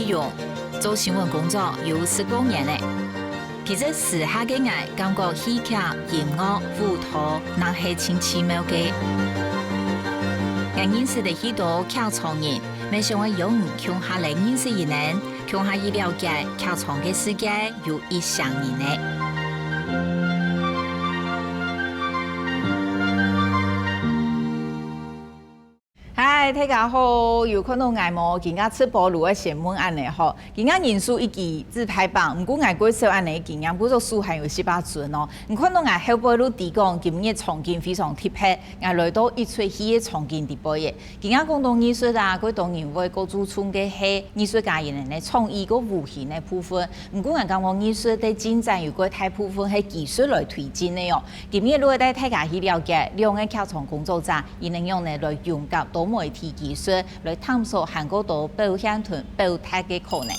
用，做新闻工作有10多年嘞。其实时下嘅我感觉戏剧、音乐、舞蹈，那是真奇妙嘅。我认识的许多剧场人，没想我用穷下来认识人，穷下一了解剧场嘅世界有一项人呢。嗨，大家好，有看到我无？今仔吃播录的新闻案呢？吼，今仔人数一记自拍榜，不过我过少案呢，今日不过数还有18尊哦。你看到我后背路提供今日场景非常特别，我来到一出戏的场景直播嘅。今仔共同艺术啊，佢当然会个主创嘅系艺术家人呢创意个无形的部分。不过我感觉艺术的进展有个大部分系技术来推进的哦。今日如果带大家去了解两个剧场工作者，伊能用呢来融合多媒体技术来探索韩国岛保险团保泰嘅可能。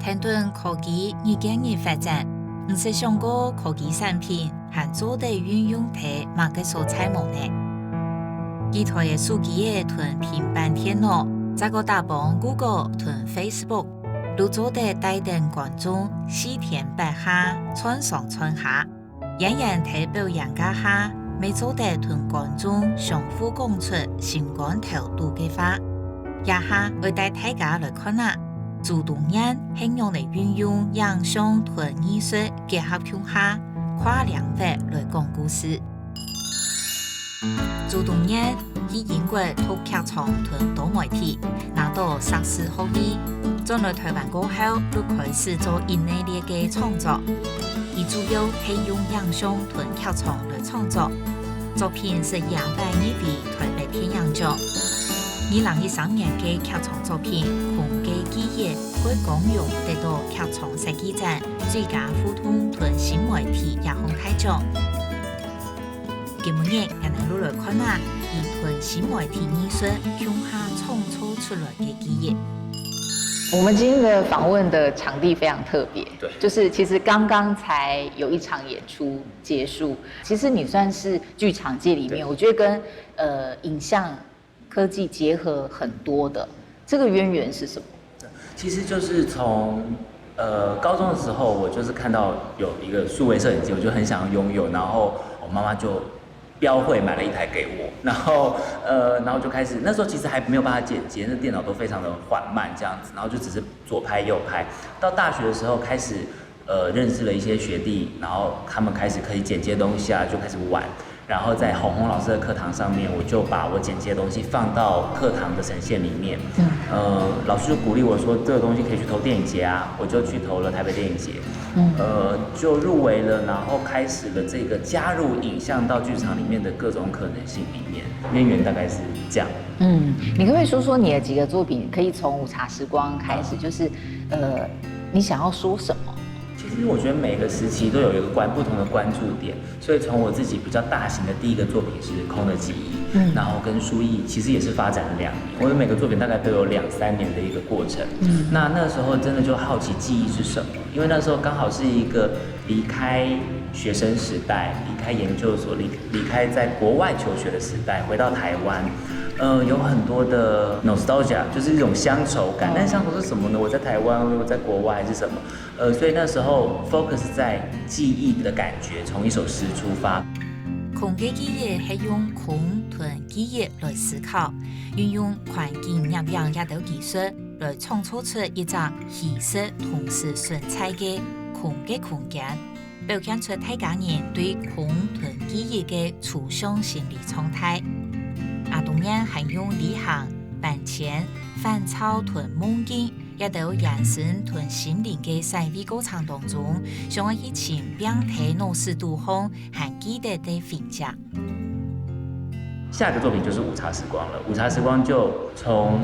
天顿科技日渐日发展，唔是上过科技产品，还做得运用喺某个素材模呢。其他嘅手机嘅同平板电脑，再个打帮 Google 同 Facebook， 都做得带动观众4天8下穿上穿下，人人睇表演家下，未做得同观众相互讲出情感投度嘅话，一下会带大家来看下。主动人很用嚟运用影像同艺术结合向下，跨两域来讲故事。主动人以英国读剧场同多媒体拿到硕士学历，转来台湾过后，就开始做一系列嘅创作。伊主要係用影像同劇場來創作，作品是200億位台北電影獎。2013年嘅劇場作品《空嘅記憶》佢光榮得到劇場設計展最佳互動同新媒體亞紅大獎。今日我哋來看下以同新媒體藝術向下創造出來嘅記憶。我们今天的访问的场地非常特别，对，就是其实刚刚才有一场演出结束。其实你算是剧场界里面，我觉得跟影像科技结合很多的，这个渊源是什么？其实就是从高中的时候，我就是看到有一个数位摄影机，我就很想要拥有，然后我妈妈就标会买了一台给我，然后就开始，那时候其实还没有办法剪接，那电脑都非常的缓慢这样子，然后就只是左拍右拍。到大学的时候开始认识了一些学弟，然后他们开始可以剪接东西啊，就开始玩。然后在洪老师的课堂上面，我就把我剪接的东西放到课堂的呈现里面。老师就鼓励我说，这个东西可以去投电影节啊，我就去投了台北电影节。就入围了，然后开始了这个加入影像到剧场里面的各种可能性里面，渊源大概是这样。你可不可以说说你的几个作品？可以从午茶时光开始，就是你想要说什么？其实我觉得每个时期都有一个不同的关注点，所以从我自己比较大型的第一个作品是《空的记忆》，然后跟书艺其实也是发展了2年，我的每个作品大概都有2-3年的一个过程。那时候真的就好奇记忆是什么，因为那时候刚好是一个离开学生时代，离开研究所，离开在国外求学的时代，回到台湾。有很多的 nostalgia， 就是一种乡愁感。但乡愁是什么呢？我在台湾，我在国外还是什么？所以那时候 focus 在记忆的感觉，从一首诗出发。空嘅記憶係用空同記憶來思考，運用環境入樣一道技術來創造出一個氣色同時存在嘅空嘅空間，表現出大家人對空同記憶嘅抽象心理狀態。當然還用理行、版權、反超同夢境，一道延伸同心靈嘅細微過程當中，想要去前邊睇腦視度空和記得的分析。下个作品就是午茶时光了。午茶时光就从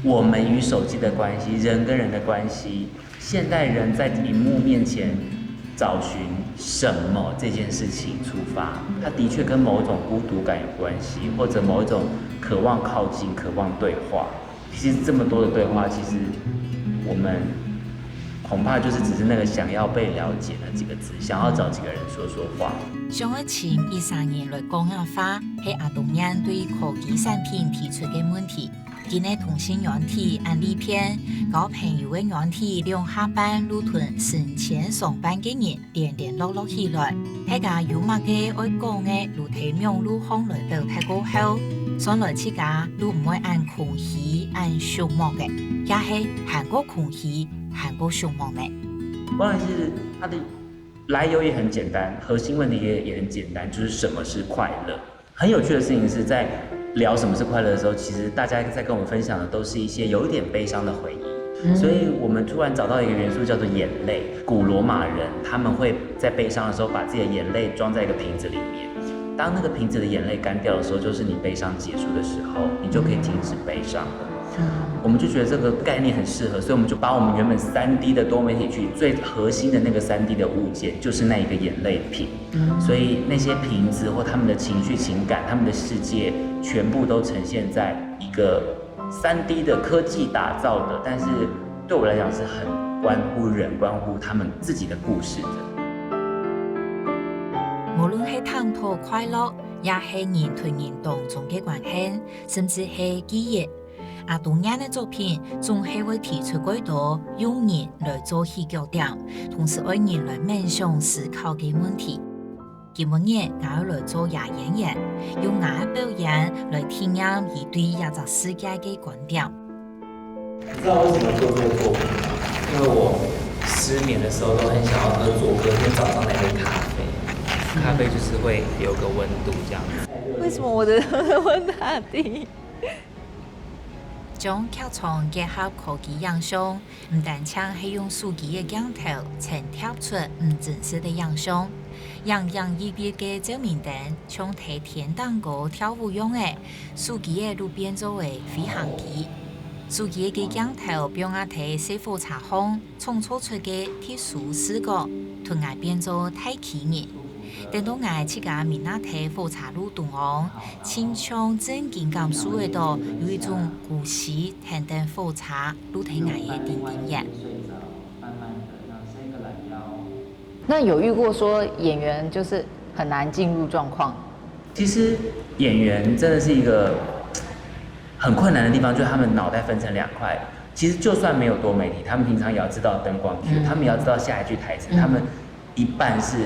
我们与手机的关系、人跟人的关系、现代人在荧幕面前找寻什么这件事情出发，它的确跟某一种孤独感有关系，或者某一种渴望靠近、渴望对话。其实这么多的对话，其实我们恐怕就是只是那个想要被了解那几个字，想要找几个人说说话。上一前13年来讲硬化，是阿东人对科技产品提出的问题。今日通信软体案例片，交朋友的软体让下班路途省钱上班的人连络起来。大家有乜嘅愛講嘅，如提名路行來到太過後，上來自家都唔會按空氣按數目嘅，也係韓國空氣韓國數目嘅。關鍵是它的來由也很簡單，核心問題也很簡單，就是什麼是快樂。很有趣的事情是在聊什麼是快樂的時候，其實大家在跟我們分享的都是一些有一點悲傷的回憶，所以我們突然找到一個元素叫做眼淚。古羅馬人他們會在悲傷的時候把自己的眼淚裝在一個瓶子裡面，當那個瓶子的眼淚乾掉的時候，就是你悲傷結束的時候，你就可以停止悲傷了。我們就覺得這個概念很適合，所以我們就把我們原本3D 的多媒體劇最核心的那個3D 的物件，就是那一個眼淚瓶。所以那些瓶子或他們的情緒、情感、他們的世界，全部都呈現在一個3D 的科技打造的，但是對我來講是很關乎人、關乎他們自己的故事的。無論係探討快樂，也係人同人當中嘅關係，甚至係記憶。阿東人的作品總係會提出幾多用人來做起腳點，同時愛人來冥想思考嘅問題。今日我要來做演員，用我的表演來體驗佢對一個世界嘅觀點。你知道為什麼做這個作品嗎？因為我失眠的時候都很想要喝佐哥跟早上那杯咖啡，咖啡就是會有個溫度這樣子。為什麼我的溫大啲？將劇場結合科技影像，唔單止係用手機嘅鏡頭呈貼出唔真實嘅影像，洋洋溢溢嘅照明燈，像睇天燈歌跳舞用嘅，手機嘅都變做為飛行機。手機嘅鏡頭俾我睇細火車風創造出嘅特殊視覺，突然變做大氣人。等到我自家面那睇火車路動昂，輕鬆正經感受得到有一種故事等等火車路睇我嘅點點嘢。那有遇過說演員就是很難進入狀況？其實演員真的是一個很困難的地方，就是他們腦袋分成2塊。其實就算沒有多媒體，他們平常也要知道燈光劇，他們也要知道下一句台詞，他們一半是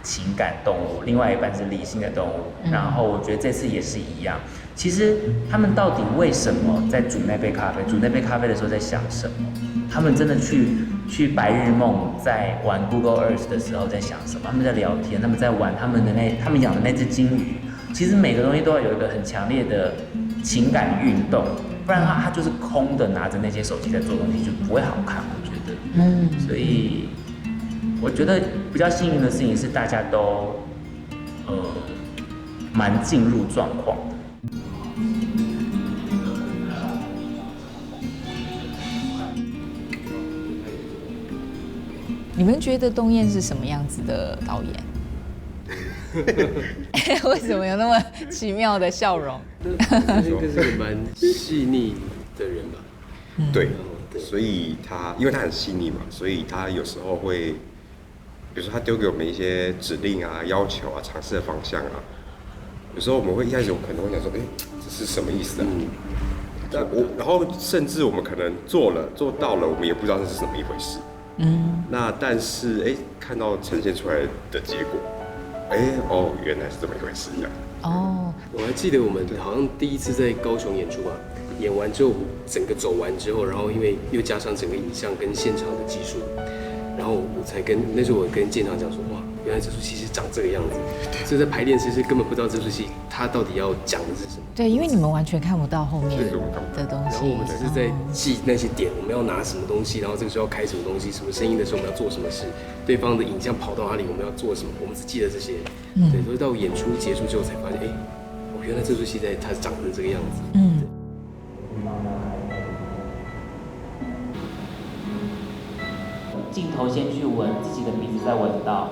情感動物，另外一半是理性的動物。然後我覺得這次也是一樣。其實他們到底為什麼在煮那杯咖啡？煮那杯咖啡的時候在想什麼？他們真的去白日夢，在玩 Google Earth 的時候在想什麼？他們在聊天，他們在玩他們養的那隻金魚。其實每個東西都要有一個很強烈的情感運動，不然他就是空的拿着那些手機在做東西，就不會好看。我覺得，所以我覺得比較幸運的事情是大家都蠻進入狀況的。你們覺得東彥是什麼樣子的導演？為什麼有那麼奇妙的笑容？他應該是個蠻細膩的人吧？對，所以因為他很細膩嘛，所以他有時候會，比如說他丟給我們一些指令啊、要求啊、嘗試的方向啊，有時候我們會一開始可能會想說，這是什麼意思啊？然後甚至我們可能做到了，我們也不知道這是什麼一回事。那但是看到呈現出來的結果，原來是這麼一回事這樣。我還記得我們好像第一次在高雄演出吧，演完之後整個走完之後，然後因為又加上整個影像跟現場的技術，然後那時候我跟建長講說，哇，原來這出戲是長這個樣子，所以在排練時是根本不知道這出戲它到底要講的是什麼。對，因為你們完全看不到後面的東西，然後我們只是在記那些點，我們要拿什麼東西，然後這個時候要開什麼東西，什麼聲音的時候我們要做什麼事，對方的影像跑到哪裡，我們要做什麼，我們只記得這些。對，所以到演出結束之後才發現，原来这出戏它长成这个样子。嗯，镜头先去闻自己的鼻子，再闻到。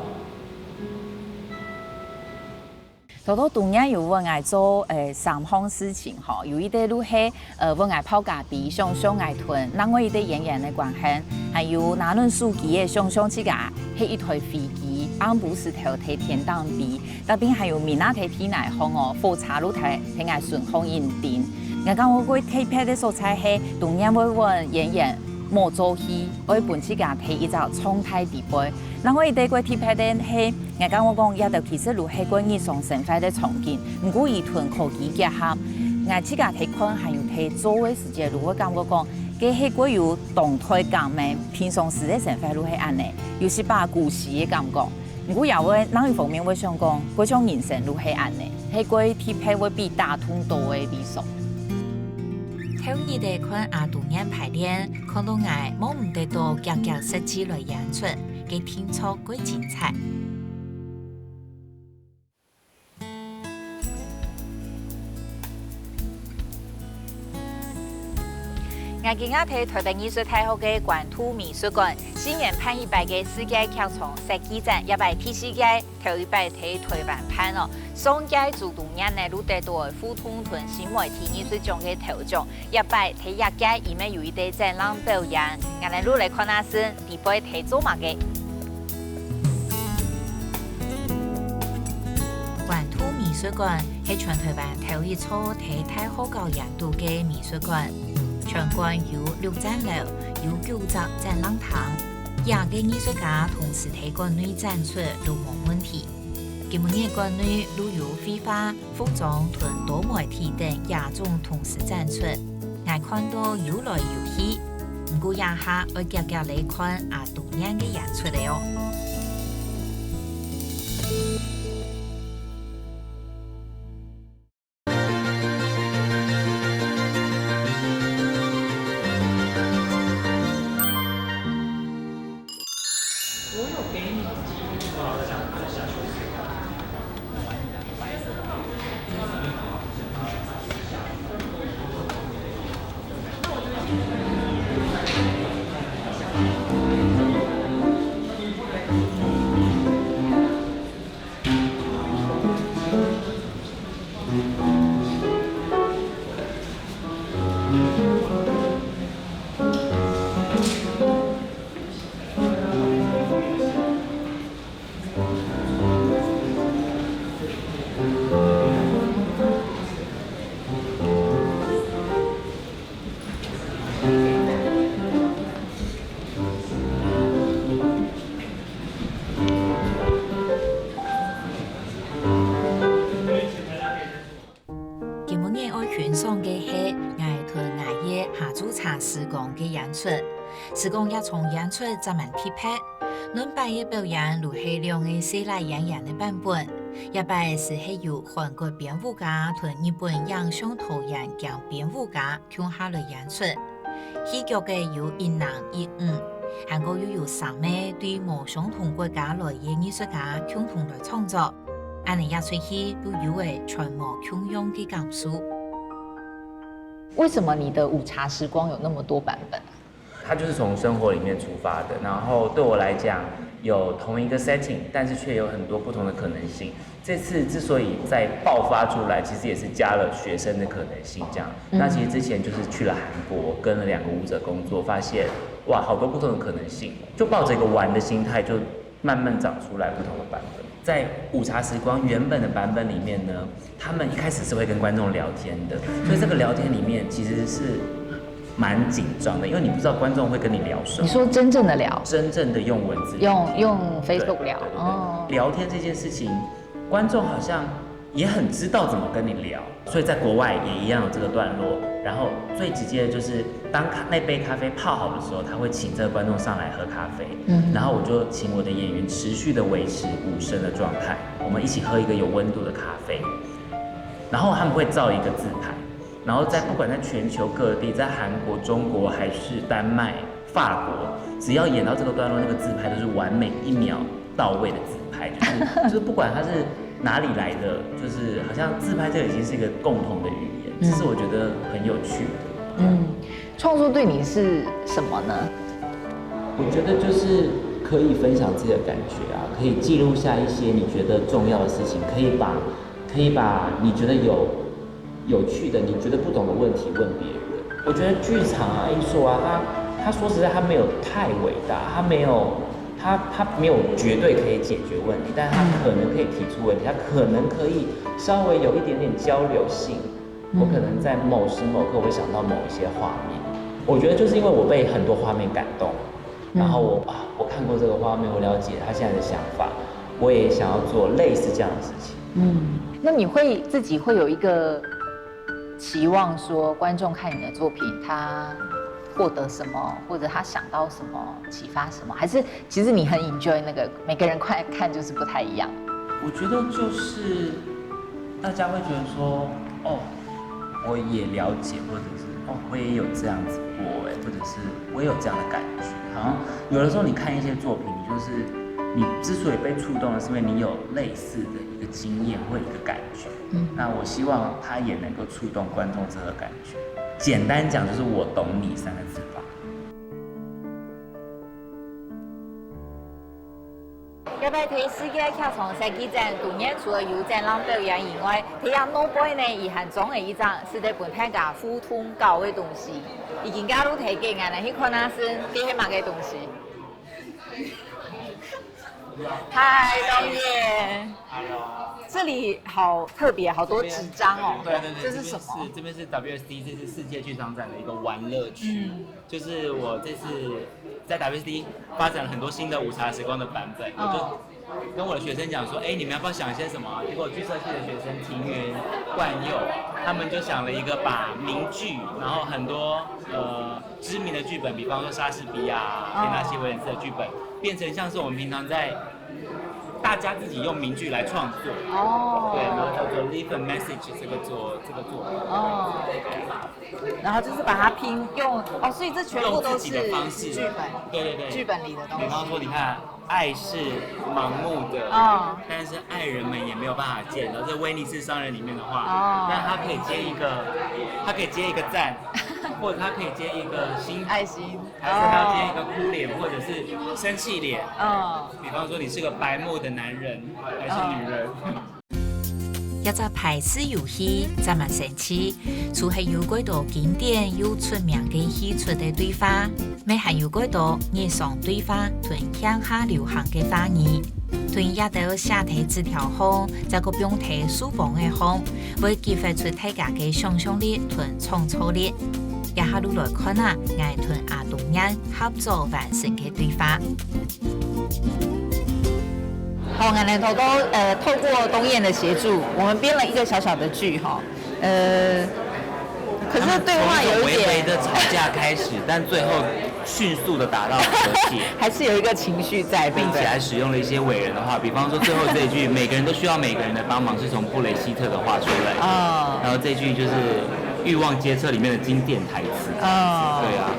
头头当然有问爱做三项事情吼，有一啲路系问爱泡咖啡，想想爱吞，另外一啲演员的关系，还有哪论书记嘅想想起个系一台飞机，安布斯头睇天当比，那边还有米那睇天来风哦，火车路睇睇爱顺风引顶。我讲我会睇拍的素材系，当然会问演员。莫做戏，我本次甲睇一隻冲太地杯。那我哋過貼拍的係，我講我講，也就其實如係關於上神快的重建，唔過以屯科技結合，我自家睇看還有睇座位時間，如果講我講，佢係過有動態感嘅，平常時的神快如係安尼，有時把故事嘅感覺。唔過也會另一方面會想講，嗰種人生如係安尼，係過貼拍會比大通多嘅理想。後日的看阿杜人排練，看到我冇唔得到夾夾設計來演出，嘅聽錯幾精彩。我今日睇台北藝術大學嘅關渡美術館，新年辦100個世界劇場設計展，100第4屆，頭100睇台灣辦哦。上屆做動人呢，都得到富通屯新媒體藝術獎嘅頭獎，100睇1屆，伊面有一啲展覽表演，我哋攞嚟看下先，第8睇做乜嘅？關渡美術館係全台灣頭一座睇太空高難度嘅美術館。全館有6層樓，有9隻展覽堂，廿個藝術家同時喺館內展出都冇問題。今年館內都有繪畫、服裝同多媒體等廿種同時展出，我看到有來有去，不過也下我夾夾嚟看阿杜人嘅演出嚟哦。時光嘅演出，時光也從演出專門匹配，兩擺嘅表演如係兩個世代演員嘅版本，一擺是係由韓國編舞家同日本影像導演兼編舞家共下來演出，戲劇嘅有1男1女，韓國又有3位對無相同國家來嘅藝術家共同來創作，安尼演出戲都有為全無共用嘅感受。為什麼你的午茶時光有那麼多版本？它就是從生活裡面出發的，然後對我來講有同一個 setting， 但是卻有很多不同的可能性。這次之所以再爆發出來，其實也是加了學生的可能性。這樣，那其實之前就是去了韓國，跟了2個舞者工作，發現哇，好多不同的可能性，就抱着一個玩的心態，就慢慢長出來不同的版本。在午茶時光原本的版本裡面呢，他們一開始是會跟觀眾聊天的，所以這個聊天裡面其實是蠻緊張的，因為你不知道觀眾會跟你聊什麼。你說真正的聊，真正的用文字用 Facebook 聊哦。聊天這件事情，觀眾好像也很知道怎麼跟你聊，所以在國外也一樣有這個段落。然後最直接的就是當那杯咖啡泡好的時候，他會請這個觀眾上來喝咖啡，然後我就請我的演員持續的維持無聲的狀態，我們一起喝一個有溫度的咖啡，然後他們會照一個自拍，然後不管在全球各地，在韓國、中國還是丹麥、法國，只要演到這個段落，那個自拍都是完美1秒到位的自拍，就是不管它是哪里来的，就是好像自拍这已经是一个共同的语言，这是我觉得很有趣的。创作对你是什么呢？我觉得就是可以分享自己的感觉啊，可以记录下一些你觉得重要的事情，可以把你觉得有趣的、你觉得不懂的问题问别人。我觉得剧场啊、艺术啊，它说实在，它没有太伟大，它没有绝对可以解决问题，但它可能可以提出问题，它可能可以稍微有一点点交流性。我可能在某时某刻会想到某一些画面。我觉得就是因为我被很多画面感动，然后我看过这个画面，我了解他现在的想法，我也想要做类似这样的事情。那你自己会有一个期望，说观众看你的作品，他获得什么，或者他想到什么，启发什么？还是其实你很 enjoy 那个每个人看就是不太一样？我觉得就是大家会觉得说，我也了解，或者是我也有这样子过或者是我也有这样的感觉。好像有的时候你看一些作品，你之所以被触动的是因为你有类似的一个经验或一个感觉。那我希望它也能够触动观众这个感觉。简单讲就是我懂你3个字吧。要不要睇世界劇場設計展？當然除了有展覽表演以外，睇下 No Boy 呢，伊含總嘅一張是在本太家互通搞嘅東西，已經加入睇見眼啦，去看那是啲乜嘅東西。嗨，導演。這裡好特別，好多紙張哦。對，這是什麼？這邊是 WSD， 這是世界劇場展的一個玩樂區。就是我這次在 WSD 發展了很多新的午茶時光的版本，我就跟我的學生講說，你們要不要想一些什麼？結果劇社系的學生庭雲、冠佑，他們就想了一個把名劇，然後很多知名的劇本，比方說莎士比亞、田納西·維廉斯的劇本，變成像是我們平常在大家自己用名句来创作，对，然后叫做 Leave a Message 这个作品，然后就是把它拼用所以这全部都是剧本，对，剧本里的东西。比方说，你看，爱是盲目的，但是爱人们也没有办法见到。这威尼斯商人里面的话，但他可以接一个赞。或者他可以接一个爱心，还是他要接一个哭脸，或者是生气脸。比方说你是个白目的男人还是女人。一隻牌子遊戲真係神奇，除係有幾多經典又出名嘅戲出嘅對話，咪還有幾多日常對話同鄉下流行嘅話語，同一道寫題紙條後，再個用題書本嘅後，會激發出大家嘅想象力同創造力。一下路來看啊，我同阿東人合作完成嘅對話。好，我们透過東燕的協助，我們編了一個小小的劇哈，可是對話有一點微微的吵架開始，但最後迅速的達到和解，還是有一個情緒在，並且還使用了一些偉人的話，比方說最後這一句，每個人都需要每個人的幫忙，是從布雷希特的話出來的，然後這句就是《欲望街車》裡面的經典台詞，對啊。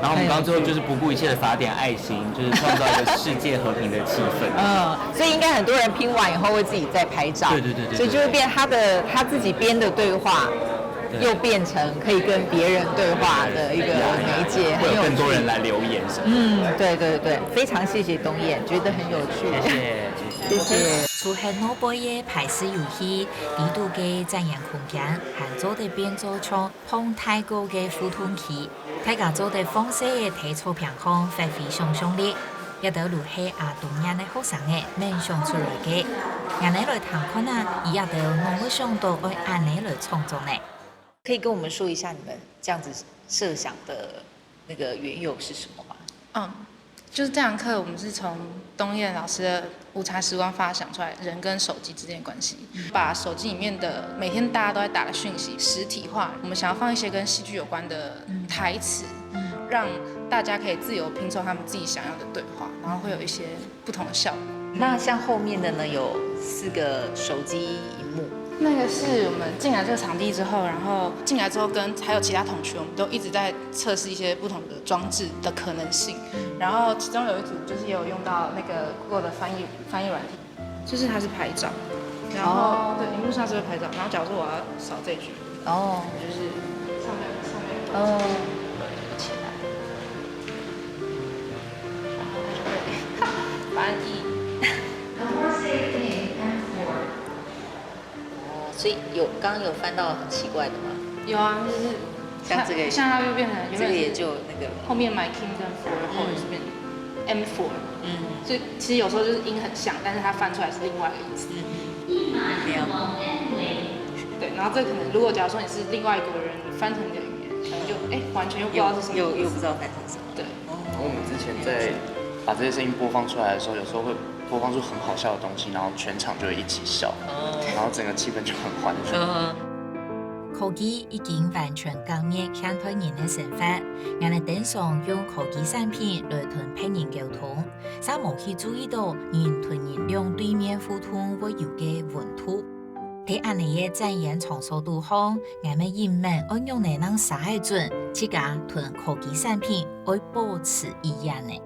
然後我們剛剛最後就是不顧一切的撒點愛心，就是創造一個世界和平的氣氛。所以應該很多人拼完以後會自己再拍照。對，所以就會變他自己編的對話，又變成可以跟別人對話的一個媒介，會有更多人來留言什麼。對，非常謝謝東燕，覺得很有趣。謝謝。除係諾貝嘅牌子遊戲，呢度嘅展演空間，還做得變做像碰太高嘅互動器。大家做的方式嘅體操平衡發揮想象力，一道路係阿東人嘅學生嘅夢想出來嘅。我哋來談看啊，一道我會想到愛按你來創作呢。可以跟我們說一下你們這樣子設想的那個緣由是什麼嗎？就是這堂課我們是從東燕老師的午茶時光發想出來人跟手機之間的關係，把手機裡面的每天大家都在打的訊息實體化，我們想要放一些跟戲劇有關的台詞，讓大家可以自由拼湊他們自己想要的對話，然後會有一些不同的效果。那像後面的呢，有4個手機螢幕。那個是我們進來這個場地之後，然後進來之後跟還有其他同學，我們都一直在測試一些不同的裝置的可能性。然後其中有一組就是也有用到那個 Google 的翻譯軟體，就是它是拍照，然后对，荧幕上是会拍照，然后假如说我要扫这句，哦，就是上面起来，然后它就会翻译。所以刚刚有翻到很奇怪的吗？有啊，就是像这个，像它就变成这个也就那个后面 my king 跟 for 后面是变 M4，所以其实有时候就是音很像，但是它翻出来是另外一个意思。对，然后这可能如果假如说你是另外一国人翻成你的语言，可能就完全又不知道是什么，又不知道翻成什么。对。然后我们之前在把这些声音播放出来的时候，有时候会播放出很好笑的东西，然后全场就会一起笑，然后整个气氛就很欢乐。科技已經完全改變現代人嘅生活，我哋經常用科技產品來同別人溝通，卻冇去注意到人同人用對面互動會有嘅溫度。喺安尼嘅展演場所度方，我哋人們要用嚟讓社會準，自家同科技產品要保持一樣嘅。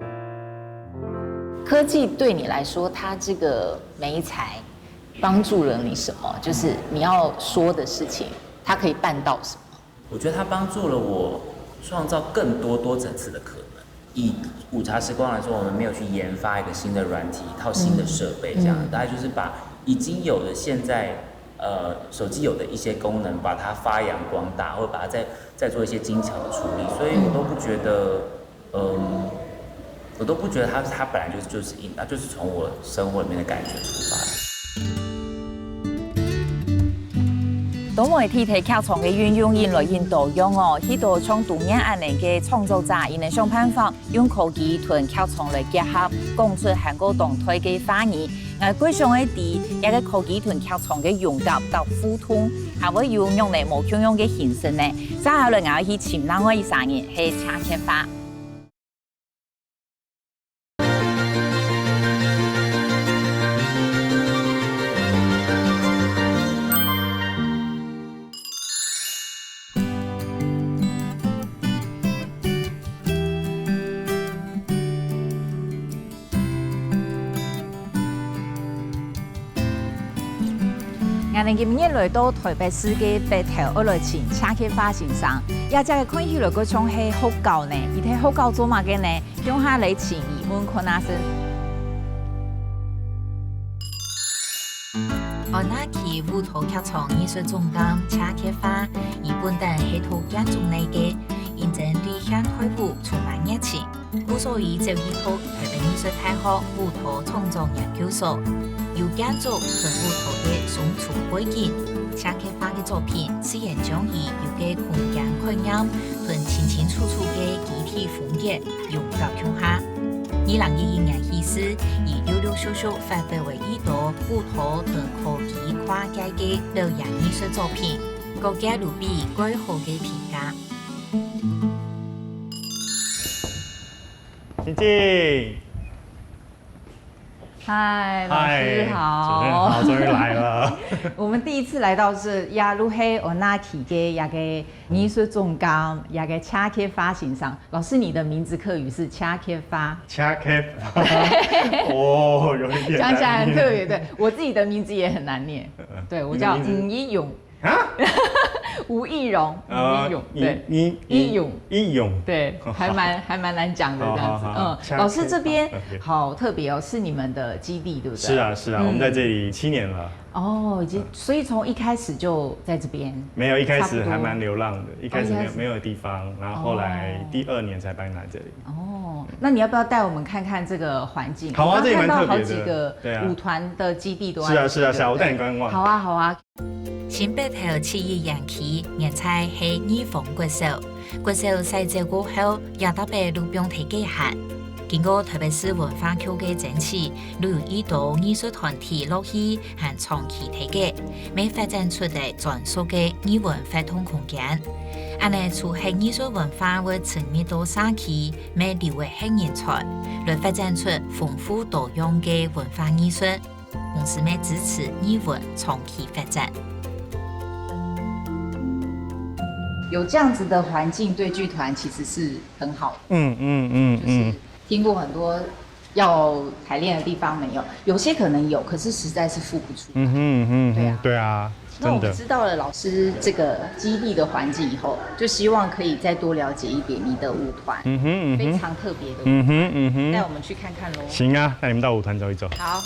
科技对你来说，它这个媒材帮助了你什么？就是你要说的事情，它可以办到什么？我觉得它帮助了我创造更多多层次的可能。以午茶时光来说，我们没有去研发一个新的软体、一套新的设备，这样大概就是把已经有的现在手机有的一些功能，把它发扬光大，或者把它再做一些精巧的处理，所以我都不觉得我都不觉得它本来就是硬，它就是从我生活里面的感觉出发的。多媒体喺劇場嘅運用，原來現多樣哦。許多從多年安尼嘅創作者，因能想辦法用科技同劇場來結合，講出韓國當代嘅話語。貴上嘅啲一個科技同劇場嘅融合到互通，還會用嚟無共用嘅形式呢。再後來我去潛兩個以上嘅係茶劇化。我哋今日來到台北市嘅北投二來前車劇發先生，也只係看起來個種係好舊呢，而且好舊做乜嘅呢？向下嚟前疑問看下先。我那期烏頭劇場藝術總監車劇化，而本等係土建築內嘅，認真對現代舞充滿熱情，故所以就依託台北藝術大學烏頭創作研究所。有建築同舞台嘅相處背景，車劇化嘅作品雖然將以有嘅空間概念同清清楚楚嘅具體風格融入向下。2011年起時，以溜溜秀秀發表為一道舞台同科技跨界嘅表演藝術作品，各界都俾改好嘅評價。靜靜。嗨，老師好，主持人好，終於來了。我們第一次來到這亞魯黑歐納提嘅一個藝術總監，一個車劇發欣賞。老師，你的名字客語是車劇發？車劇發，哦，有一點難念。講起來很特別，對我自己的名字也很難念。對我叫吳一勇。啊？吳亦榮，吳亦勇，對，亦勇，對，還蠻難講的這樣子。嗯，老師這邊好特別哦，是你們的基地，對不對？是啊，是啊，我們在這裡7年了。哦，已經，所以從一開始就在這邊？沒有，一開始還蠻流浪的，一開始沒有地方，然後後來第2年才搬來這裡。哦，那你要不要帶我們看看這個環境？好啊，這裡蠻特別的。看到好幾個舞團的基地都在。是啊，是啊，是啊，我帶你觀望。好啊，好啊。新北投7月延期，現在係二峰國小，國小洗照過後，也特別路邊睇幾下。經過台北市文化局嘅爭取，都有一道藝術團體落去和長期睇嘅，未發展出嚟專屬嘅藝文活動空間。安尼除係藝術文化會親密到社區，未留為係人才，來發展出豐富多樣嘅文化藝術，同時未支持藝文長期發展。有這樣子的環境對劇團其實是很好的。就是聽過很多要排练的地方没有，有些可能有，可是实在是付不出。对啊。那我们知道了老师这个基地的环境以后，就希望可以再多了解一点你的舞团，非常特别的舞团，带我们去看看咯。行啊，带你们到舞团走一走。好。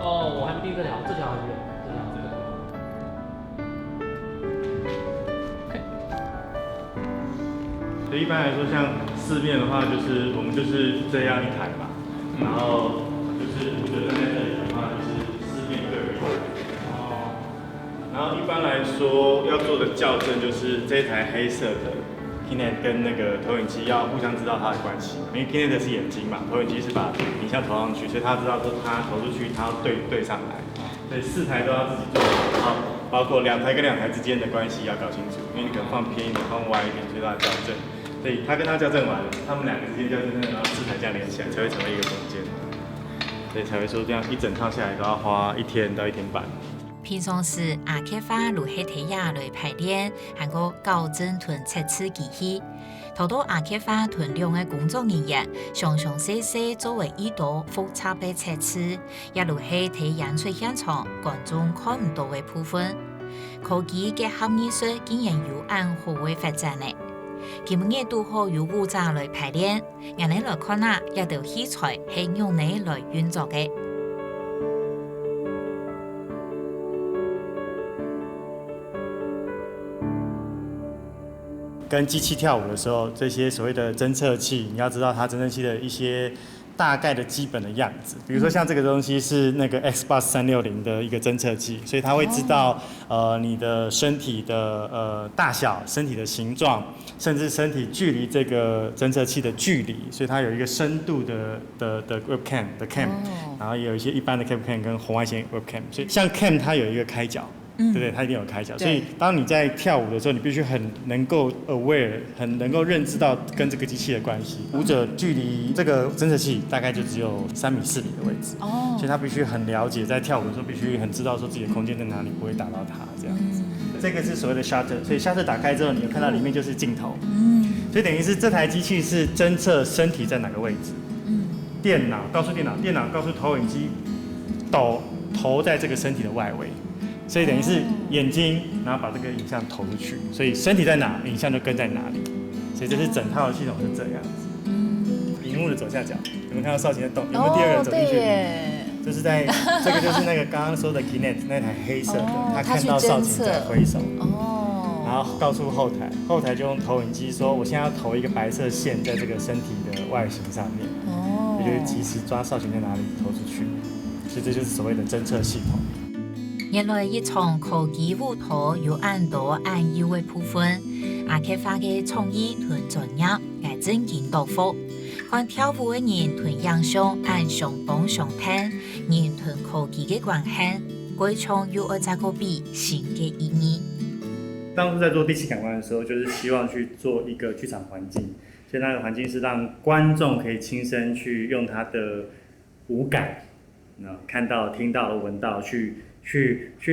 哦，我还没定这条，这条还没有，所以一般来说，像四面的话，就是我们就是这样一台嘛，然后就是舞者站在这里的话，就是四面各有一台。然后一般来说要做的校正就是这一台黑色的 Kinect 跟那个投影机要互相知道它的关系，因为 Kinect 是眼睛嘛，投影机是把影像投上去，所以他知道说他投出去，他要对上来。所以4台都要自己做好，包括2台跟2台之间的关系要搞清楚，因为你可能放偏一点、放歪一点，所以都要校正。所以他跟他校正完，他们2个之间校正，然后4台这样连起来，才会成为一个空间。所以才会说这样一整套下来都要花1天到1天半。平常时阿克花如黑体亚来排练，还个校正团测试机器。头到阿克花团量的工作人员，详详细细作为一道复杂的测试，也如係睇演出現場觀眾看唔到嘅部分。科技結合藝術，竟然有按好嘅發展呢！佢們亦都好有舞者來排練，人哋來看啊，一道器材係用嚟來運作嘅。跟机器跳舞的时候，这些所谓的侦测器，你要知道它侦测器的一些大概的基本的样子。比如说像这个东西是那个 Xbox 360的一个侦测器，所以它会知道你的身体的大小、身体的形状，甚至身体距离这个侦测器的距离，所以它有一个深度的 webcam 的 cam，然后也有一些一般的 webcam 跟红外线 webcam， 所以像 cam 它有一个开角。对不对？它一定有开角，所以当你在跳舞的时候，你必须很能够 aware， 很能够认知到跟这个机器的关系。舞者距离这个侦测器大概就只有3米4米的位置，所以他必须很了解，在跳舞的时候必须很知道说自己的空间在哪里，不会打到它这样子。这个是所谓的 shutter， 所以 shutter 打开之后，你有看到里面就是镜头，所以等于是这台机器是侦测身体在哪个位置。电脑告诉电脑，电脑告诉投影机，投在这个身体的外围。所以等于是眼睛，然后把这个影像投出去，所以身体在哪，影像就跟在哪里。所以这是整套的系统是这样子。荧幕的左下角，有没有看到少晴在动？有没有第二个人走进去？就是在这个就是那个刚刚说的 Kinect 那台黑色的，他看到少晴在挥手，然后告诉后台，后台就用投影机说，我现在要投一个白色线在这个身体的外形上面，也就是及时抓少晴在哪里投出去。所以这就是所谓的侦测系统。原來一場科技舞台有很多按要的部分，阿克花嘅創意同專業係真見到福。看跳舞嘅人同影像按相幫相聽，人同科技嘅關係，歸場有二十個比新嘅意義。當初在做第7感官的時候，就是希望去做一個劇場環境，所以那個環境是讓觀眾可以親身去用他的五感，看到、聽到、聞到去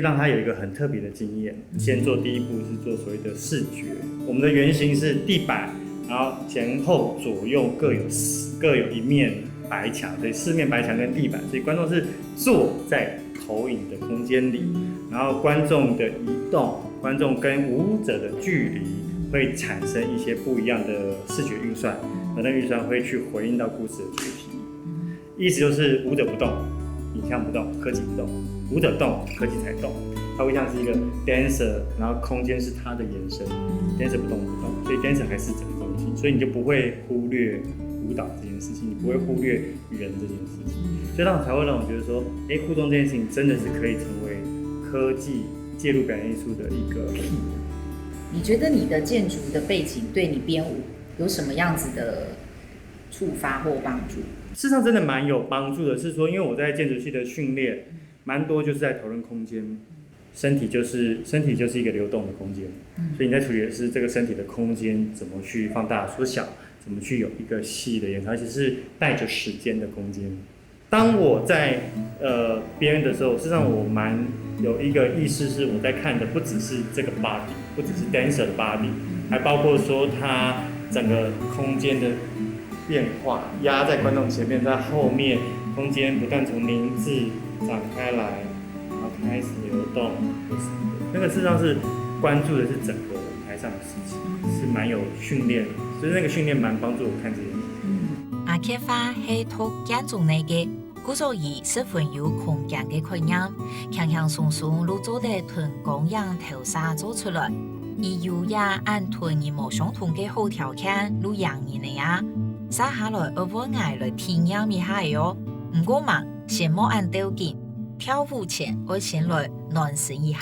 讓他有一個很特別的經驗。先做第一步是做所謂的視覺，我們的原型是地板，然後前後左右各有一面白牆，所以4面白牆跟地板，所以觀眾是坐在投影的空間裡，然後觀眾的移動，觀眾跟舞者的距離會產生一些不一樣的視覺運算，而那運算會去回應到故事的主題。意思就是舞者不動，影像不動，科技不動。舞者動，科技才動，它會像是一個 dancer， 然後空間是它的延伸，dancer 不動，所以 dancer 還是整個中心，所以你就不會忽略舞蹈這件事情，你不會忽略人這件事情，所以才會讓我覺得說，互動這件事情真的是可以成為科技介入表演藝術的一個 key。你覺得你的建築的背景對你編舞有什麼樣子的觸發或幫助？事實上真的蠻有幫助的，是說因為我在建築系的訓練。蠻多就是在討論空間，身體就是一個流動的空間，所以你在處理的是這個身體的空間怎麼去放大縮小，怎么去有一个细的延长，而且是带着时间的空间。当我在编的时候，事实上我蛮有一个意识，是我在看的不只是这个 body， 不只是 dancer 的 body， 还包括说他整个空间的变化，压在观众前面，在后面空间不断从凝滞展开来，然后开始流动，那个事实上是关注的是整个台上的事情，是蛮有训练，所以那个训练蛮帮助我看这件事情。阿克花係讀眼中內嘅，故所以十分有空間嘅概念，輕輕鬆鬆攞做嘅團光影投射做出來，以優雅按團而無相同嘅好條件攞樣兒嚟啊！接下來我會嗌來體驗一下喲，唔過嘛，先莫按條件，跳舞前我先來暖身一下。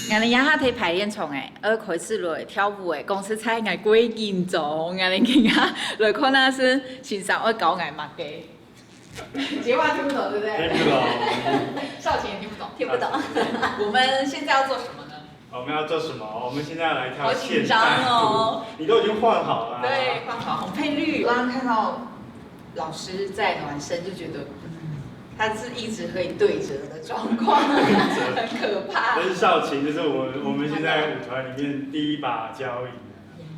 我哋यहाँ睇排練場誒，而開始來跳舞誒，公司菜我幾緊張，我哋今日來看那是欣賞我搞我麥嘅。杰話聽不懂，對不對？聽不懂。少晴也聽不懂，聽不懂。我們現在要做什麼呢？我們要做什麼？我們現在要來跳現代舞。你都已經換好了。對，換好紅配綠。剛剛看到老師在暖身，就覺得，他是一直可以對折的狀況，很可怕。這是少晴，就是我們現在舞團裡面第一把交椅。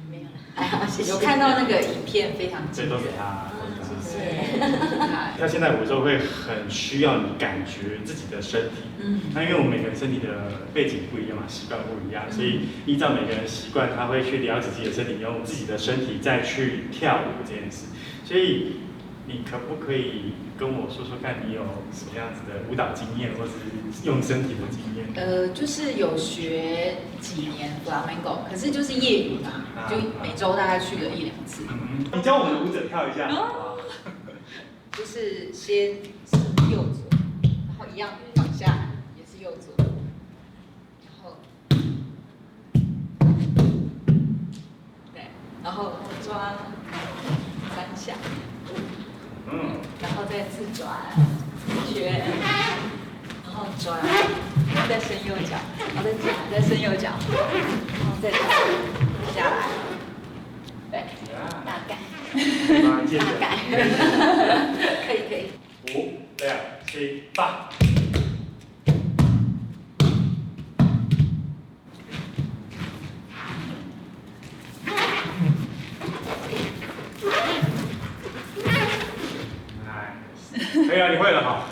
沒有啦，有看到那個影片，非常精彩。這都是他。他現在舞的時候會很需要你感覺自己的身體，那因為我們每個人身體的背景不一樣嘛，習慣不一樣，所以依照每個人習慣，他會去了解自己的身體，用自己的身體再去跳舞這件事。所以你可不可以跟我說說看，你有什麼樣子的舞蹈經驗，或是用身體的經驗？就是有學幾年 flamenco， 可是就是業餘嘛，就每週大概去了1-2次。你教我們的舞者跳一下。就是先右左，然後一樣放下來，也是右左，然後對，然後抓3下，然後再自轉一圈，然後轉，再伸右腳，然後再轉，再伸右腳，然後再轉下來，對，大概。大概，可以。5、6、7、8。可以啊，你会了哈。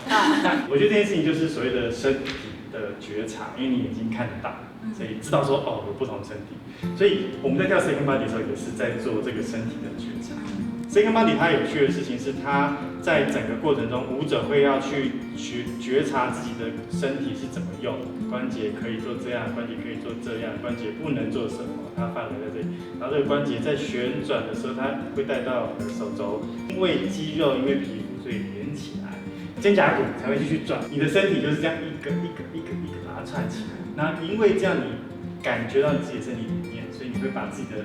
我觉得这件事情就是所谓的身体的觉察，因为你眼睛看得到，所以知道说哦有不同的身体。所以我们在跳 second body 的时候，也是在做这个身体的觉察。second body 它有趣的事情是，它在整个过程中，舞者会要去觉察自己的身体是怎么用，关节可以做这样，关节可以做这样，关节不能做什么，它范围在这里。然后这个关节在旋转的时候，它会带到手肘，因为肌肉，因为皮肤，所以连起来，肩胛骨才会继续转。你的身体就是这样一个把它串起来。那因为这样你感觉到你自己的身体里面，所以你会把自己的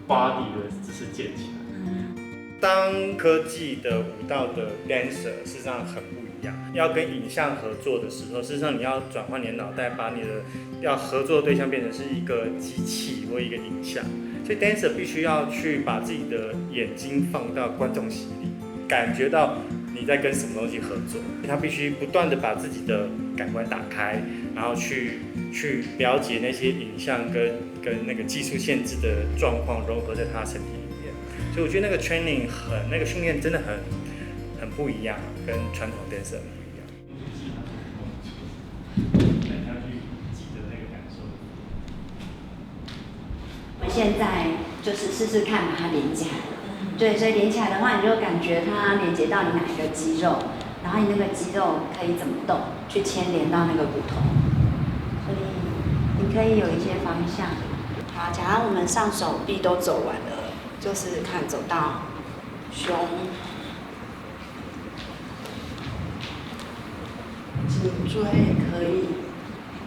body 的姿势建起来。当科技的舞蹈的 dancer 事实上很不一样，要跟影像合作的时候，事实上你要转换你的脑袋，把你的要合作的对象变成是一个机器或一个影像，所以 dancer 必须要去把自己的眼睛放到观众席里，感觉到你在跟什么东西合作，他必须不断的把自己的感官打开，然后去了解那些影像跟那个技术限制的状况融合在他身体里。所以我觉得那个 training 那个训练真的很不一样，跟传统 dancer 很不一样。我现在就是试试看把它连起来，对，所以连起来的话，你就感觉它连接到你哪一个肌肉，然后你那个肌肉可以怎么动，去牵连到那个骨头，所以你可以有一些方向。好，假如我们上手臂都走完了。就是看走到胸、颈椎可以，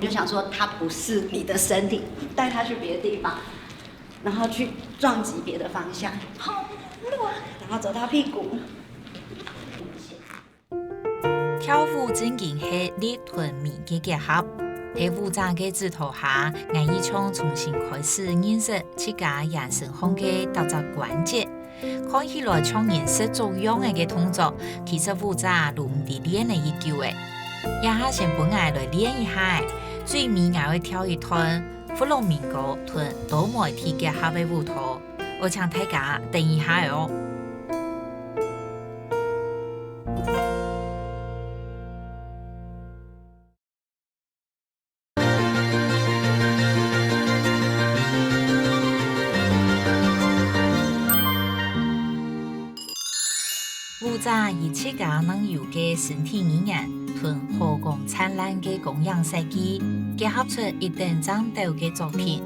你就想说它不是你的身体，带它去别的地方，然后去撞击别的方向，好乱，然後走到屁股。跳舞正經係力臀面嘅結合，喺舞者嘅指導下，藝藝場重新開始認識自家人生空嘅特質關節，看起來像人識做樣嘅動作，其實舞者都唔係練嚟研究嘅。一下先本來來練一下，最尾我會跳一段弗朗明哥同多媒體結合嘅舞蹈，我請大家等一下哦。舞者以自家能有嘅身體語言同火光燦爛嘅公羊設計，結合出一定爭鬥嘅作品，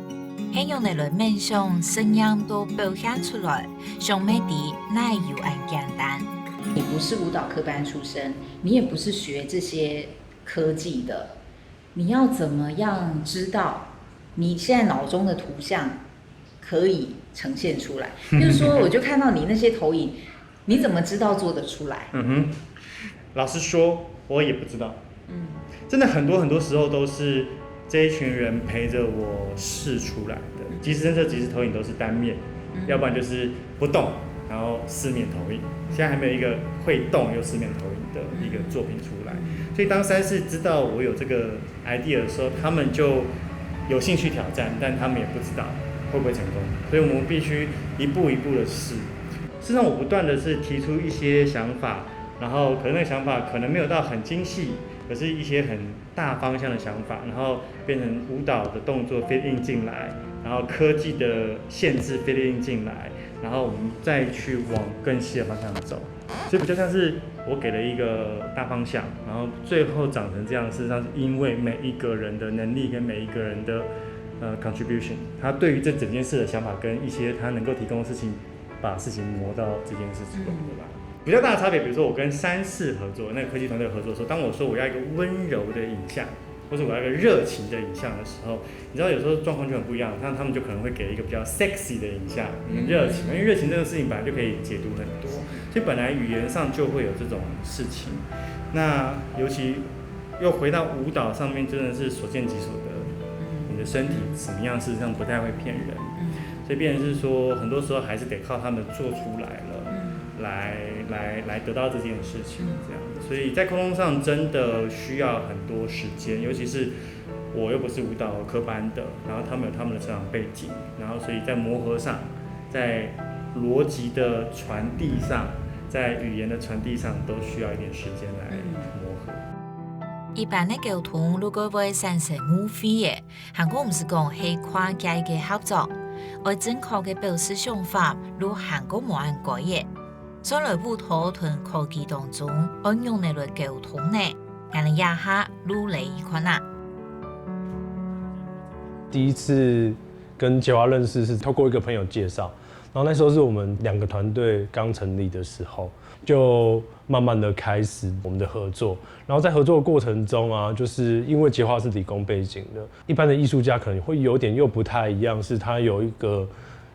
係用嚟面上聲音都表現出來，上美啲乃有按簡單。你不是舞蹈科班出身，你也不是學這些科技的，你要怎麼樣知道你現在腦中的圖像可以呈現出來？就是說，我就看到你那些投影。你怎麼知道做得出來？老實說，我也不知道。真的很多時候都是這一群人陪着我試出來的。即時偵測、即時投影都是單面，要不然就是不動，然後四面投影。現在還沒有一個會動又四面投影的一個作品出來。所以當3四知道我有這個 idea 的時候，他們就有興趣挑戰，但他們也不知道會不會成功。所以我們必須一步一步的試。事實上，我不斷的是提出一些想法，然後可能那個想法可能沒有到很精細，可是一些很大方向的想法，然後變成舞蹈的動作 fit in 進來，然後科技的限制 fit in 進來，然後我們再去往更細的方向走。所以比較像是我給了一個大方向，然後最後長成這樣，事實上是因為每一個人的能力跟每一個人的contribution， 他對於這整件事的想法跟一些他能夠提供的事情。把事情磨到這件事情，對吧？比較大的差別，比如說我跟3四合作，那個科技團隊合作的時候，當我說我要一個溫柔的影像，或者我要一個熱情的影像的時候，你知道有時候狀況就很不一樣，像他們就可能會給一個比較 sexy 的影像，熱情，因為熱情這個事情本來就可以解讀很多，所以本來語言上就會有這種事情。那尤其又回到舞蹈上面，真的是所見即所得，你的身體什麼樣，事實上不太會騙人。所以變成是說，很多時候還是得靠他們做出來了，來得到這件事情，這樣。所以在溝通上真的需要很多時間，尤其是我又不是舞蹈科班的，然後他們有他們的成長背景，然後所以在磨合上，在邏輯的傳遞上，在語言的傳遞上，都需要一點時間來磨合。一般的溝通如果會產生誤會嘅，韓國唔是講係跨界嘅合作。我正確嘅表示想法，如韓國冇人改嘅，將來舞蹈同科技當中，按用嚟溝通呢，可能一下如雷一困難。第一次跟潔華認識是透過一個朋友介紹，然後那時候是我們2個團隊剛成立的時候，就慢慢的開始我們的合作。然後在合作的過程中啊，就是因為潔華是理工背景的，一般的藝術家可能會有點又不太一樣，是他有一個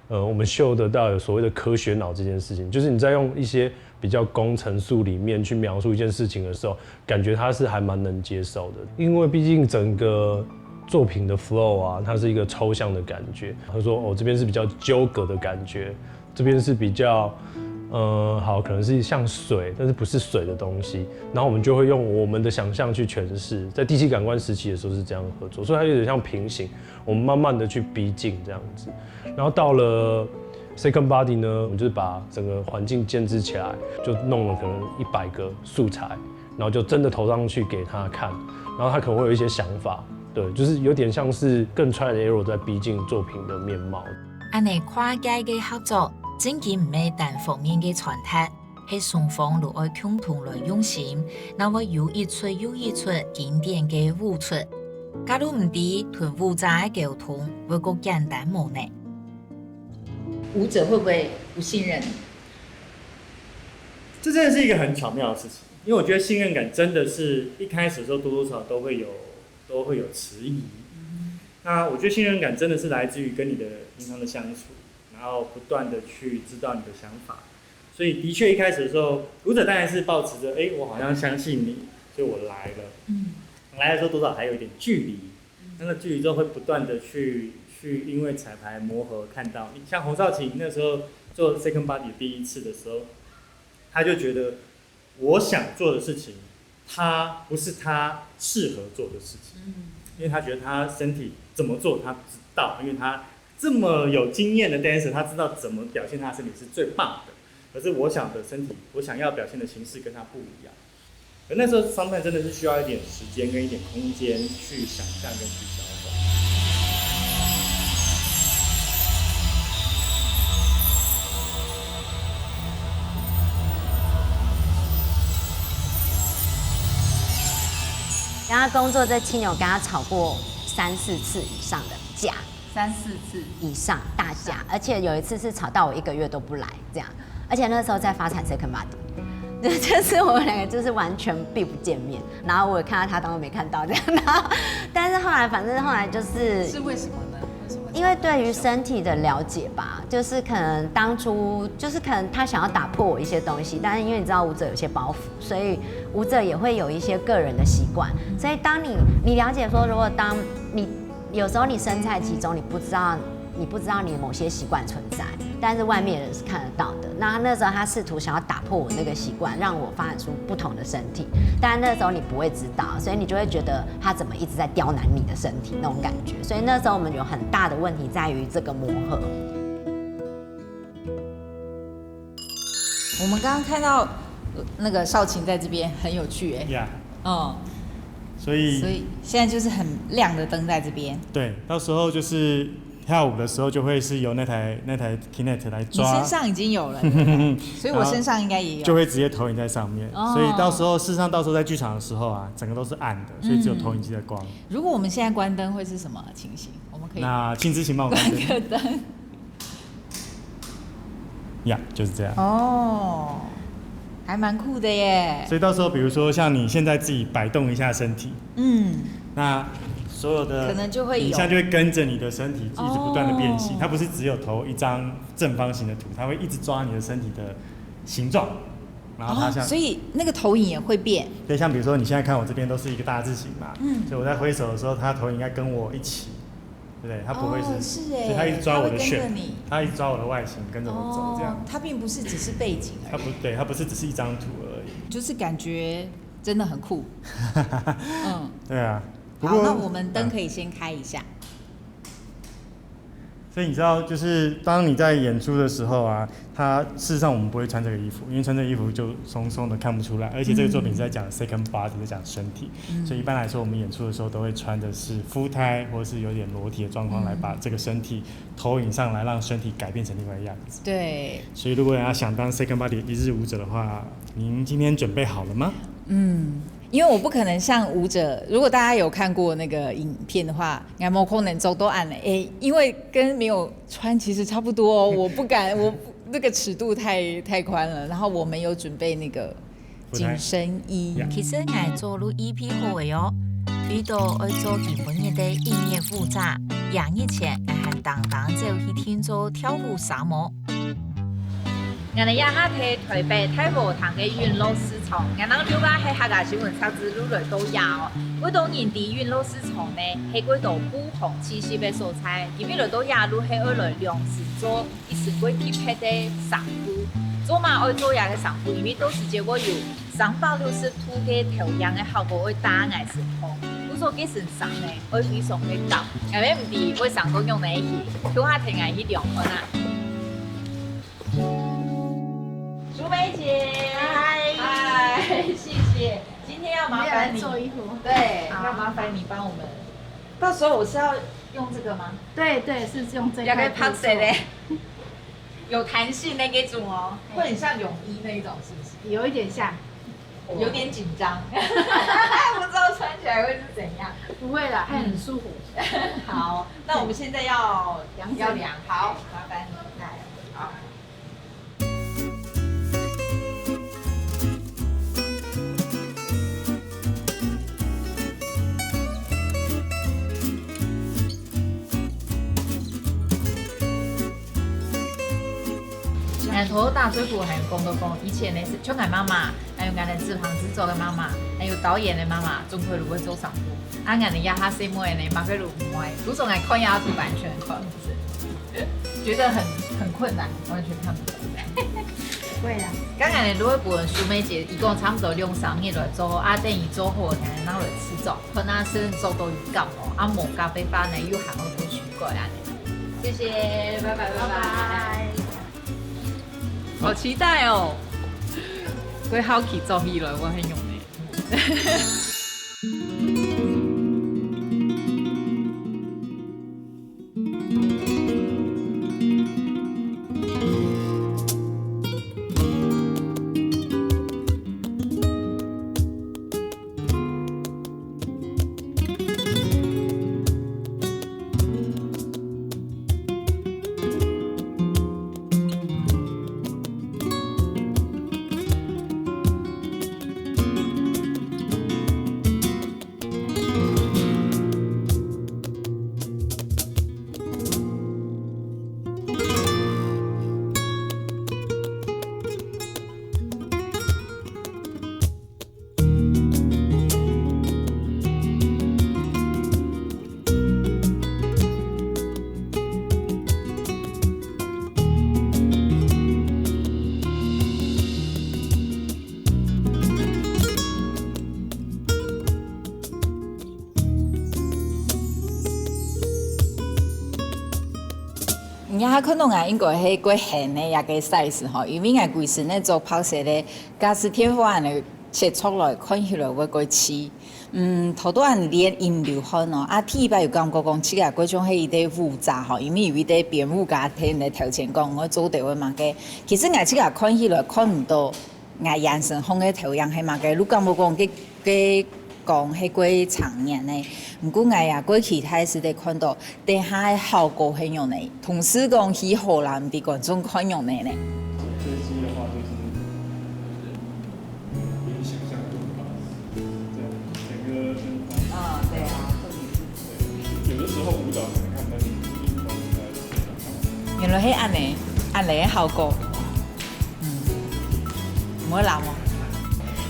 我們嗅得到有所謂的科學腦這件事情，就是你在用一些比較工程術裡面去描述一件事情的時候，感覺他是還蠻能接受的，因為畢竟整個作品的 flow 啊，它是一個抽象的感覺。他說哦，這邊是比較糾葛的感覺，這邊是比較好，可能是像水，但是不是水的東西。然後我們就會用我們的想象去詮釋。在第7感官時期的時候是這樣合作，所以它有點像平行，我們慢慢的去逼近這樣子。然後到了 Second Body 呢，我們就是把整個環境建置起來，就弄了可能100個素材，然後就真的投上去給他看，然後他可能會有一些想法。對，就是有點像是更 try and error 在逼近作品的面貌。安尼跨界嘅合作，真嘅唔係單方面嘅傳達，係雙方都愛共同來用心，然後有一出又一出經典嘅舞出。假如唔啲同舞者嘅溝通，會夠簡單冇呢？舞者會不會不信任？這真的是一個很巧妙的事情，因為我覺得信任感真的是一開始的時候多多少少都會有遲疑。那我覺得信任感真的是來自於跟你的平常的相處，然後不斷的去知道你的想法。所以的確一開始的時候，舞者當然是抱持着，我好像相信你，所以我來了。來的時候多少還有一點距離，那個距離之後會不斷的去因為彩排磨合，看到像洪少晴那時候做 second body 第一次的时候，他就觉得我想做的事情，他不是他适合做的事情，因为他觉得他身体怎么做他知道，因为他这么有经验的 dancer， 他知道怎么表现他的身体是最棒的。可是我想的身体，我想要表现的形式跟他不一样。而那时候 sometimes 真的是需要一点时间跟一点空间去想象跟去消化。跟他工作这7年，我跟他吵过3、4次以上的架，3、4次以上大架，而且有一次是吵到我1个月都不来这样，而且那时候在发展 second body， 就是我们2个就是完全避不见面，然后我也看到他当我没看到这样，然后但是后来反正后来就是为什么呢？因为对于身体的了解吧，就是可能当初就是可能他想要打破我一些东西，但是因为你知道舞者有些包袱，所以舞者也会有一些个人的习惯，所以当你了解说，如果当你有时候你身在其中，你不知道你某些习惯存在，但是外面人是看得到的。那时候他试图想要打破我那个习惯，让我发展出不同的身体，但那时候你不会知道，所以你就会觉得他怎么一直在刁难你的身体那种感觉。所以那时候我们有很大的问题在于这个磨合。我们刚刚看到那个少晴在这边很有趣呀，所以现在就是很亮的灯在这边。对，到时候就是跳舞的时候就会是由那台 Kinect 来抓。你身上已经有了，所以我身上应该也有。就会直接投影在上面，所以到时候事实上到时候在剧场的时候啊，整个都是暗的，所以只有投影机的光。如果我们现在关灯会是什么情形？我们可以那亲自请帮我关个灯。呀，就是这样。哦，还蛮酷的耶。所以到时候比如说像你现在自己摆动一下身体，那所有的可能就会有影像就会跟着你的身体一直不断的变形，它不是只有投一张正方形的图，它会一直抓你的身体的形状，然后它像，所以那个投影也会变。对，像比如说你现在看我这边都是一个大字形嘛，所以我在挥手的时候，它投影应该跟我一起，对不对？它不会是，所以它一直抓我的旋，它一直抓我的外形，跟着我走这样。它并不是只是背景而已。它不是只是一张图而已。就是感觉真的很酷。对啊。好，那我们灯可以先开一下。所以你知道，就是当你在演出的时候啊，事实上我们不会穿这个衣服，因为穿这个衣服就松松的看不出来，而且这个作品是在讲 second body， 在讲身体，所以一般来说我们演出的时候都会穿的是full胎或是有点裸体的状况来把这个身体投影上来，让身体改变成另外一个样子。对。所以如果要想当 second body 一日舞者的话，您今天准备好了吗？因为我不可能像舞者，如果大家有看过那个影片的话，应该没可能走都按了，因为跟没有穿其实差不多，我不敢，我那个尺度太宽了。然后我们有准备那个紧身衣。其实我做了EP好的哦，遇到要做基本的音乐复杂，演以前我还当就去听做跳舞沙漠。我哋呀下睇台北太和堂嘅雲路市場，我哋了解喺客家新聞雜誌裏都有。嗰度年底雲路市場呢，係嗰度不同氣息嘅素材，因為都亞路係愛來量是做一時會貼切嘅裳褲，做嘛愛做呀嘅裳褲，因為都是結果有360度嘅調樣嘅效果，會打眼神痛。不做嘅身上呢，會非常嘅高，因為唔係會上都用嚟去，跳下聽下去量可能。淑梅姐，嗨，谢谢。今天要麻烦你做衣服，对，要麻烦你帮我们。到时候我是要用这个吗？对，是用这个。要给拍谁嘞？有弹性那一种哦，会很像泳衣那一种，是不是？有一点像，有点紧张，不知道穿起来会是怎样。不会啦，还很舒服。好，那我们现在要量，好，麻烦你来，好。头大水库还有公公，以前呢是像俺妈妈，还有俺的制行制作的妈妈，还有导演的妈妈，总会如果做上铺，俺的亚哈西莫呢，马格鲁莫，如果俺看亚图版权看是。觉得很困难，完全看不懂。会啊，刚才如果部分苏梅姐一共差不多2-3日来做，啊等于做好呢，然后来吃做，可能是做到鱼干哦，啊毛咖啡饭呢又含了多许过来。谢谢，拜拜拜拜。好期待哦！我好奇做起来，我很用的。他可能啊，应该迄过咸的也个 size 吼，因为我规身咧做泡色咧，假使天花的切出来看起来会过吃。头段连饮料好喏，啊，第一摆又感觉讲起来嗰种迄个复杂吼，因为有迄个编舞家听咧头前讲，我做地位嘛个，其实我起来看起来看唔到，我眼神放喺头样迄嘛个，你敢无讲佢讲迄过长年呢？不过我也过其他时代看到，底下的效果很用的，同时讲去荷兰比观众看用的呢。这期的话就是比你想象中高，对，整个对啊，有的时候舞蹈可能看不到你运动在。原来是按的效果，唔好难哦。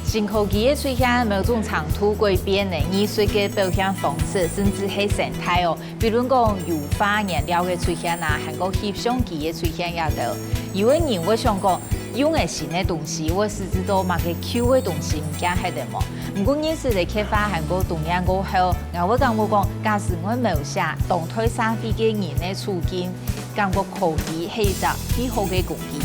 新科技的出现，某种长途改变的艺术的表现方式，甚至是生态哦。比如讲油画颜料的出现啊，韩国摄像机的出现也有。有的人我想讲，用的新的东西，我是知道嘛个旧的东西唔惊迄个么。不过艺术的开发韩国东亚过后，我感觉讲，假使我描写动态社会嘅人的处境，感觉科技是一个很好的工具。